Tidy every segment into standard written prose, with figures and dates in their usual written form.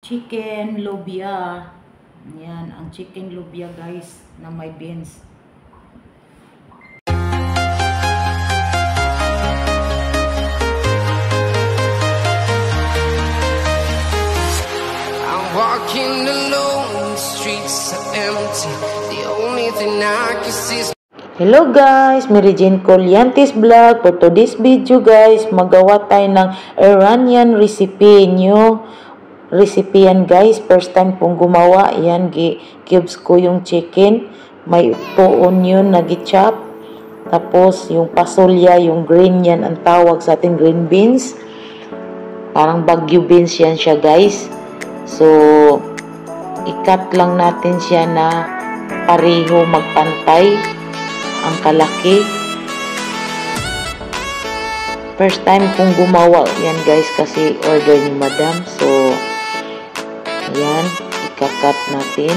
chicken lobia. Yan, ang chicken lobia guys na may beans. I'm walking alone, the streets are empty. The only thing I can see is Hello guys, Mary Jane Colliantes Vlog. For today's video guys, magawa tayo ng Iranian recipe. New recipe yan guys. First time pong gumawa. Yan, cubes ko yung chicken. May 2 onion na gichop. Tapos yung pasulya, yung green yan ang tawag sa ating green beans. Parang bagyo beans yan siya guys. So, i-cut lang natin siya na pareho magpantay ang kalaki. First time kong gumawa yan guys kasi order ni madam. So ayan, ikakat natin.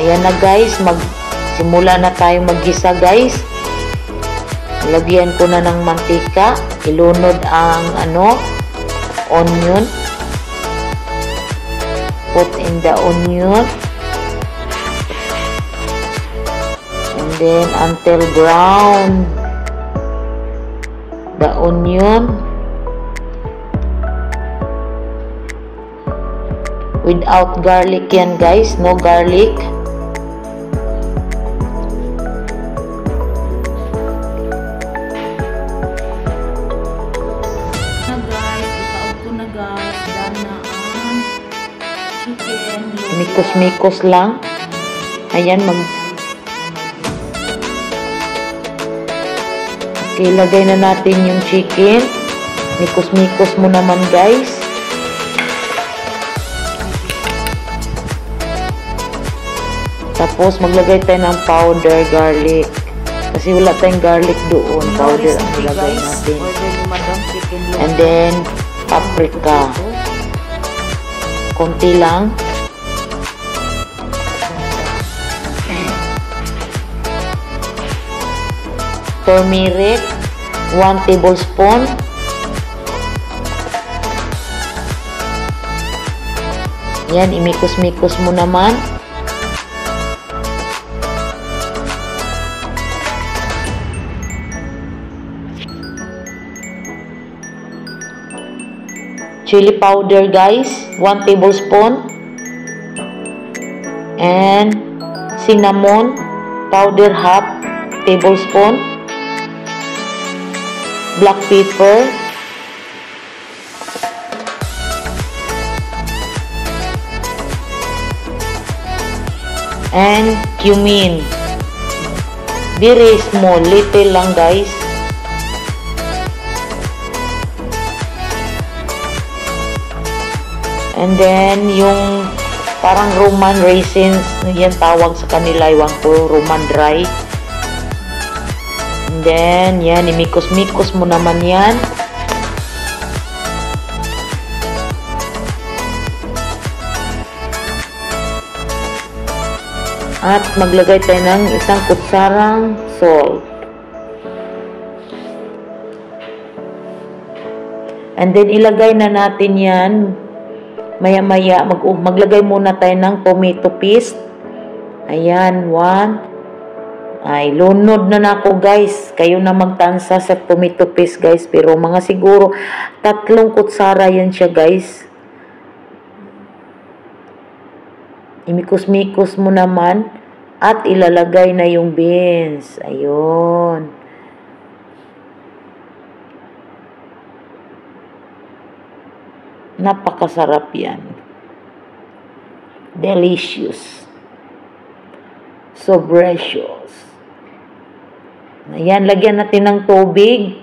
Ayan na guys, simula na tayo maggisa guys. Lagyan ko na ng mantika. Ilunod ang onion. Put in the onion. And then until brown the onion. Without garlic yan guys, no garlic. Mikos-mikos lang. Ayan, Okay, lagay na natin yung chicken. Mikos-mikos mo naman guys. Tapos maglagay tayo ng powder garlic. Kasi wala tayong garlic doon. Powder ang ilagay natin. And then paprika. Konti lang. Turmeric, 1 tablespoon. Yan, imikos-mikos mo naman. Chili powder guys, 1 tablespoon. And cinnamon powder, 1/2 tablespoon. Black pepper, and cumin. Very small, little lang guys. And then yung parang Roman raisins, yan tawag sa kanila, iwan ko, Roman dry. And then, yan, imikos-mikos mo naman yan. At maglagay tayo ng 1 kutsarang salt. And then, ilagay na natin yan. Maya-maya, maglagay muna tayo ng tomato paste. Ayan, 1. Ay, lunod na ako guys. Kayo na magtansa sa tomato paste guys. Pero mga siguro 3 kutsara yan siya guys. Imikos-mikos mo naman. At ilalagay na yung beans. Ayun. Napakasarap yan. Delicious. So precious. Ayan, lagyan natin ng tubig.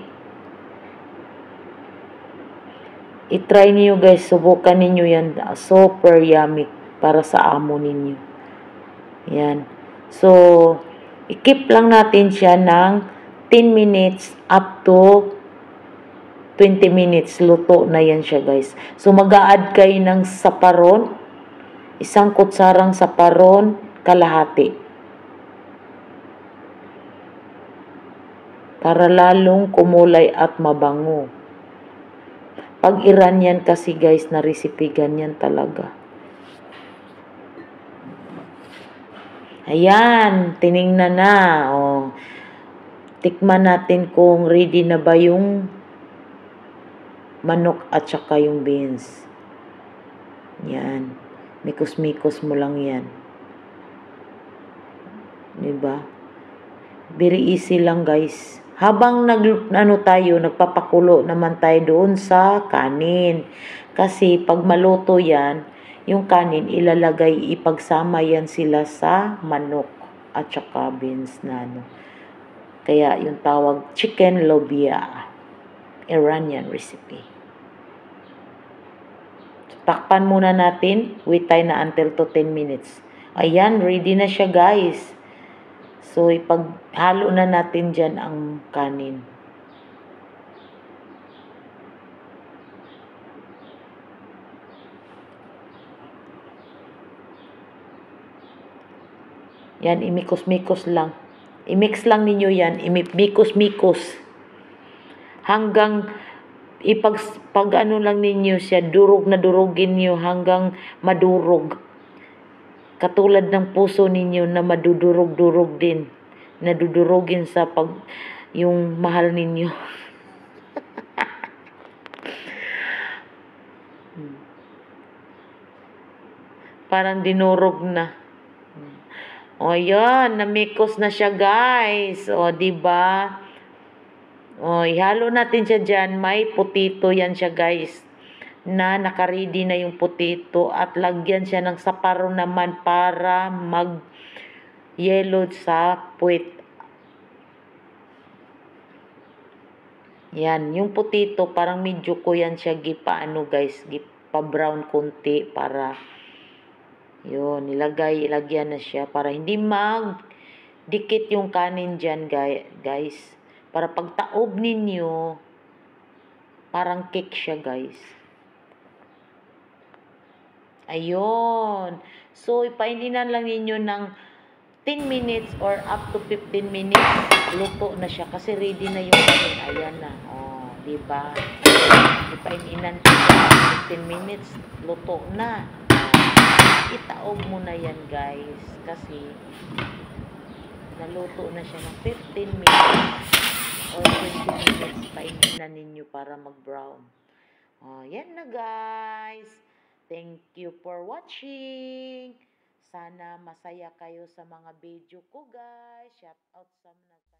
I-try niyo guys, subukan ninyo yan. Super yummy para sa amo ninyo. Yan. So, i-keep lang natin siya ng 10 minutes up to 20 minutes. Luto na yan siya, guys. So, mag-a-add kayo ng saparon. Isang kutsarang saparon, kalahati. Para lalong kumulay at mabango. Pag Iranian kasi, guys, na recipe, ganyan talaga. Ayan, tiningnan na. Oh. Tikman natin kung ready na ba yung manok at saka yung beans. Yan. Mikos-mikos mo lang yan. Diba? Very easy lang, guys. Habang nagpapakulo naman tayo doon sa kanin. Kasi pag maluto yan, yung kanin ilalagay, ipagsama yan sila sa manok at saka beans na ano. Kaya yung tawag chicken lobia, Iranian recipe. So, takpan muna natin, wait tayo na until to 10 minutes. Ayan, ready na siya, guys. So, ipaghalo na natin dyan ang kanin. Yan, imikos-mikos lang. I-mix lang ninyo yan, imikos-mikos. Hanggang pag ano lang ninyo siya, durog na durugin nyo hanggang madurog. Katulad ng puso ninyo na madudurog-durog din. Nadudurogin sa yung mahal ninyo. Parang dinurog na. O, yan. Namikos na siya, guys. O, diba? O, ihalo natin siya dyan. May potito yan siya, guys. Na nakaready na yung potito. At lagyan siya ng saparon naman para mag-yellow sa puwet. Yan. Yung potito, parang medyo ko yan siya gipaano, guys. Gipa-brown konti para yun, ilagyan na siya para hindi dikit yung kanin dyan, guys. Para pag taob ninyo, parang cake siya, guys. Ayun. So, ipaininan lang ninyo ng 10 minutes or up to 15 minutes. Luto na siya kasi ready na yung kanin. Ayan na. Oh, diba? Ipaininan 15 minutes. Luto na. Itaob mo na yan, guys, kasi naluto na siya ng 15 minutes or 20 minutes. Paininan ninyo para mag-brown. Yan na, guys. Thank you for watching. Sana masaya kayo sa mga video ko, guys. Shout out sa mga